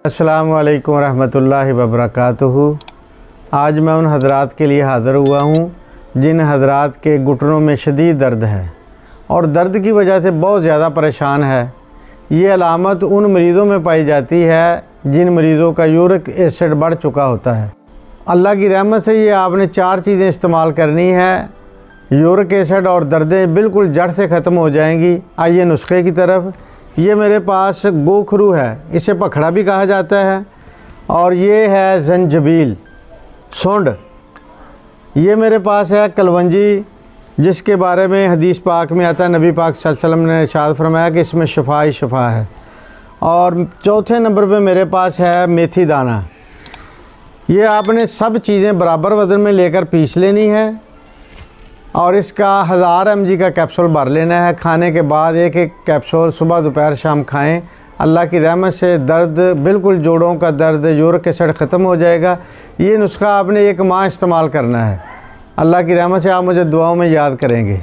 अस्सलामु अलैकुम रहमतुल्लाहि व बरकातुहू। आज मैं उन हज़रात के लिए हाज़िर हुआ हूँ जिन हज़रात के घुटनों में शदीद दर्द है और दर्द की वजह से बहुत ज़्यादा परेशान है। ये अलामत उन मरीज़ों में पाई जाती है जिन मरीज़ों का यूरिक एसिड बढ़ चुका होता है। अल्लाह की रहमत से ये आपने 4 चीज़ें इस्तेमाल करनी है, यूरिक एसिड और दर्दें बिल्कुल जड़ से ख़त्म हो जाएंगी। आइए नुस्खे की तरफ। ये मेरे पास गोखरू है, इसे पखड़ा भी कहा जाता है, और ये है जंजबील सूंड। ये मेरे पास है कलवंजी, जिसके बारे में हदीस पाक में आता है, नबी पाक सल्लल्लाहु अलैहि वसल्लम ने इरशाद फरमाया कि इसमें शिफा ही शिफा है। और चौथे नंबर पे मेरे पास है मेथी दाना। ये आपने सब चीज़ें बराबर वज़न में लेकर पीस लेनी है और इसका 1000 mg का कैप्सूल भर लेना है। खाने के बाद एक एक कैप्सूल सुबह दोपहर शाम खाएं। अल्लाह की रहमत से दर्द बिल्कुल, जोड़ों का दर्द, यूरिक एसिड ख़त्म हो जाएगा। ये नुस्खा आपने 1 माह इस्तेमाल करना है। अल्लाह की रहमत से आप मुझे दुआओं में याद करेंगे।